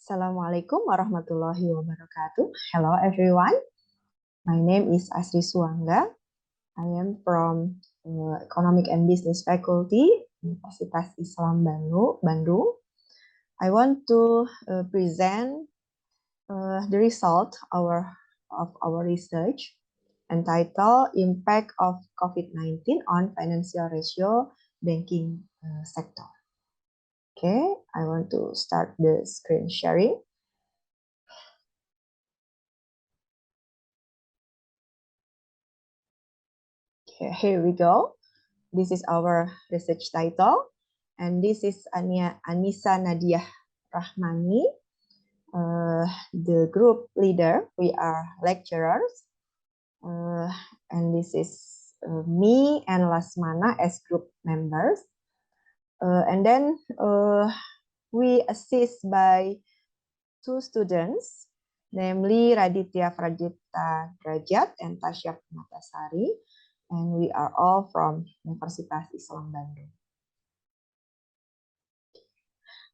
Assalamualaikum warahmatullahi wabarakatuh. Hello everyone. My name is Asri Suangga. I am from Economic and Business Faculty, Universitas Islam Bandung. I want to present the result of our research entitled Impact of COVID-19 on Financial Ratio Banking Sector. Okay, I want to start the screen sharing. Okay, here we go. This is our research title, and this is Anissa Nadia Rahmani, the group leader. We are lecturers, and this is me and Lasmana as group members. And then we assist by two students, namely Raditya Prajita Drajat and Tasya Matasari, and we are all from Universitas Islam Bandung.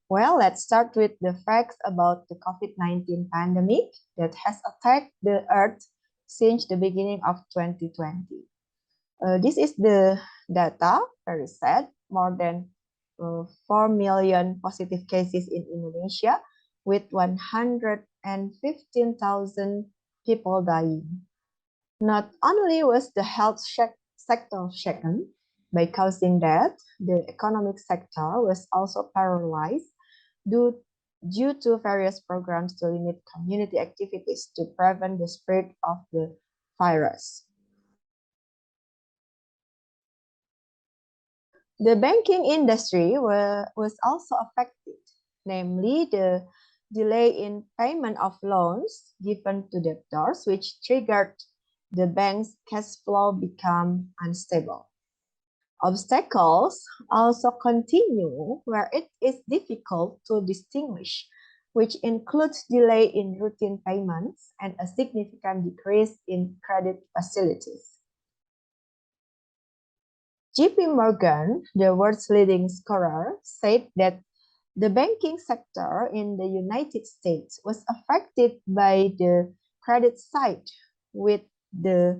Well, let's start with the facts about the COVID-19 pandemic that has attacked the Earth since the beginning of 2020. This is the data, very sad, more than 4 million positive cases in Indonesia, with 115,000 people dying. Not only was the health sector shaken by causing death, the economic sector was also paralyzed due to various programs to limit community activities to prevent the spread of the virus. The banking industry was also affected, namely the delay in payment of loans given to debtors, which triggered the bank's cash flow become unstable. Obstacles also continue where it is difficult to distinguish, which includes delay in routine payments and a significant decrease in credit facilities. JP Morgan, the world's leading scorer, said that the banking sector in the United States was affected by the credit side, with the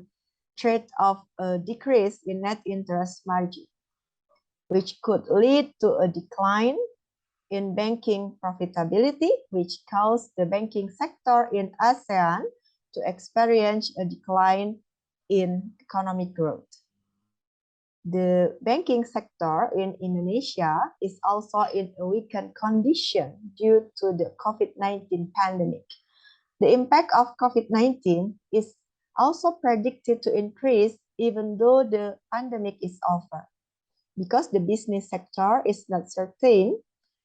threat of a decrease in net interest margin, which could lead to a decline in banking profitability, which caused the banking sector in ASEAN to experience a decline in economic growth. The banking sector in Indonesia is also in a weakened condition due to the COVID-19 pandemic. The impact of COVID-19 is also predicted to increase even though the pandemic is over, because the business sector is not certain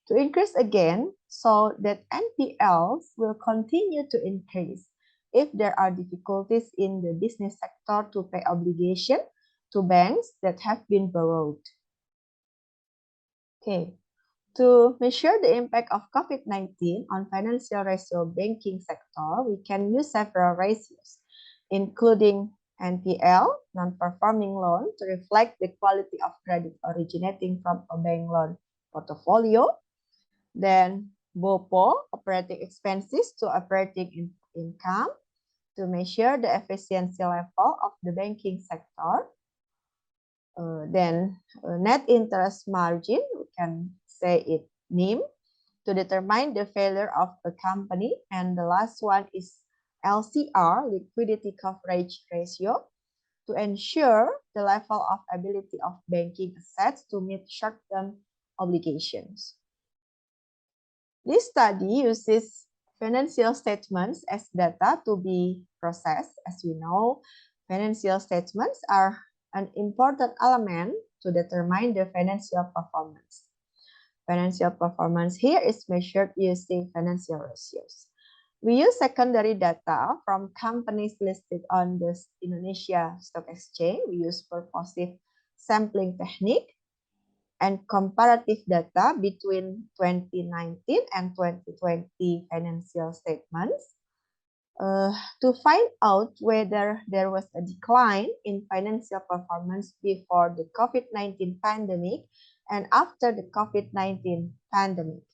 to increase again, so that NPLs will continue to increase if there are difficulties in the business sector to pay obligation to banks that have been borrowed. Okay, to measure the impact of COVID-19 on financial ratio banking sector, we can use several ratios, including NPL, non-performing loan, to reflect the quality of credit originating from a bank loan portfolio. Then BOPO, operating expenses to operating income, to measure the efficiency level of the banking sector. Then net interest margin, we can say it NIM, to determine the failure of a company. And the last one is LCR, liquidity coverage ratio, to ensure the level of ability of banking assets to meet short-term obligations. This study uses financial statements as data to be processed. As we know, financial statements are an important element to determine the financial performance. Financial performance here is measured using financial ratios. We use secondary data from companies listed on the Indonesia Stock Exchange. We use purposive sampling technique and comparative data between 2019 and 2020 financial statements to find out whether there was a decline in financial performance before the COVID-19 pandemic and after the COVID-19 pandemic.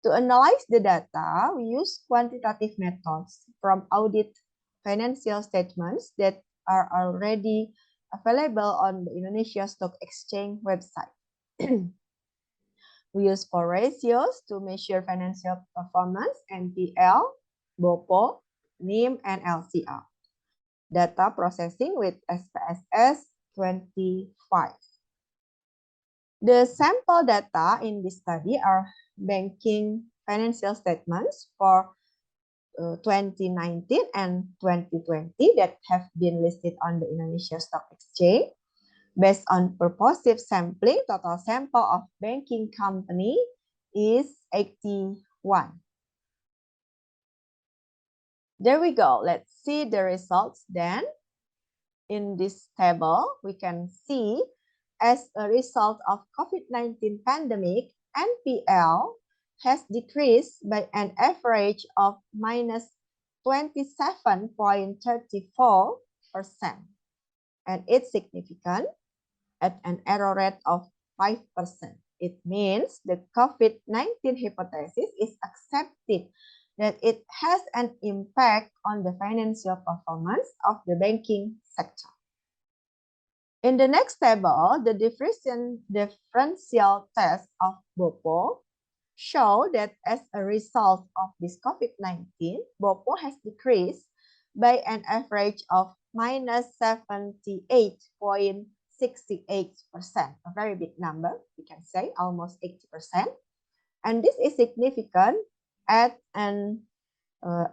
To analyze the data, we use quantitative methods from audit financial statements that are already available on the Indonesia Stock Exchange website. We use four ratios to measure financial performance: NPL, BOPO, NIM, and LCR. Data processing with SPSS 25. The sample data in this study are banking financial statements for 2019 and 2020 that have been listed on the Indonesia Stock Exchange. Based on purposive sampling, total sample of banking company is 81. There we go. Let's see the results then. In this table, we can see as a result of COVID-19 pandemic, NPL has decreased by an average of minus 27.34%. And it's significant at an error rate of 5%. It means the COVID-19 hypothesis is accepted that it has an impact on the financial performance of the banking sector. In the next table, the differential test of BOPO show that as a result of this COVID-19, BOPO has decreased by an average of minus 78.68%, a very big number, we can say almost 80%. And this is significant at an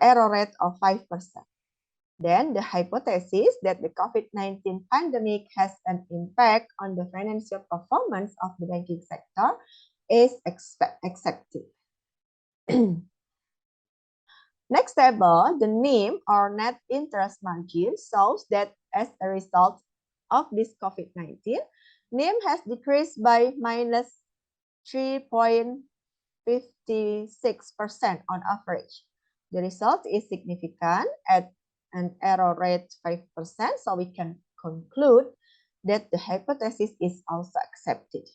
error rate of 5%. Then the hypothesis that the COVID-19 pandemic has an impact on the financial performance of the banking sector is accepted. Next table, the NIM or net interest margin shows that as a result of this COVID-19, NIM has decreased by minus 3.56% on average. The result is significant at an error rate 5%, so we can conclude that the hypothesis is also accepted.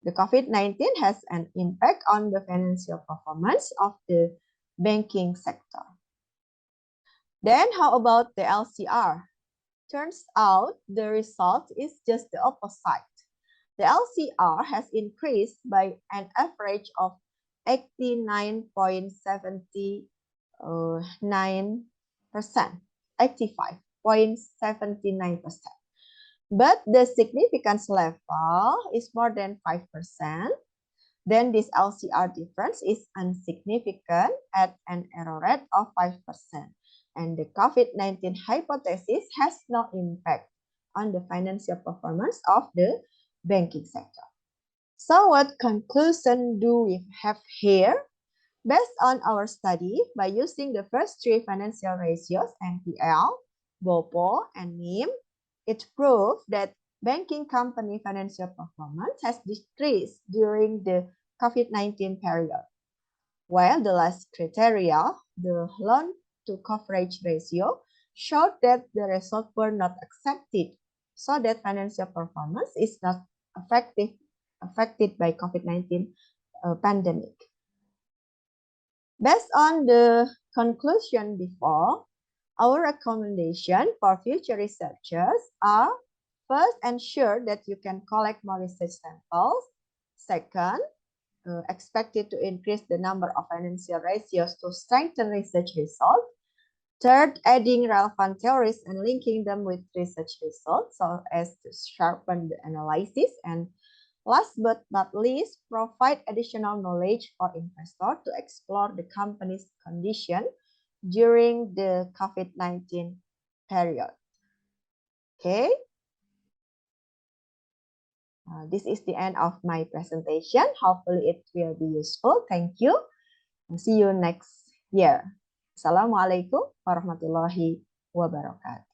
The COVID-19 has an impact on the financial performance of the banking sector. Then how about the LCR? Turns out the result is just the opposite. The LCR has increased by an average of 89.79%, 85.79%. But the significance level is more than 5%. Then this LCR difference is insignificant at an error rate of 5%. And the COVID-19 hypothesis has no impact on the financial performance of the banking sector. So what conclusion do we have here? Based on our study, by using the first three financial ratios, NPL, BOPO, and NIM, it proved that banking company financial performance has decreased during the COVID-19 period. While the last criteria, the loan-to-coverage ratio, showed that the results were not accepted, so that financial performance is not affected by COVID-19 pandemic. Based on the conclusion before, our recommendation for future researchers are: first, ensure that you can collect more research samples. Second, expected to increase the number of financial ratios to strengthen research results. Third, adding relevant theories and linking them with research results so as to sharpen the analysis. And last but not least, provide additional knowledge for investors to explore the company's condition during the COVID-19 period. Okay. This is the end of my presentation. Hopefully it will be useful. Thank you. And see you next year. Assalamualaikum warahmatullahi wabarakatuh.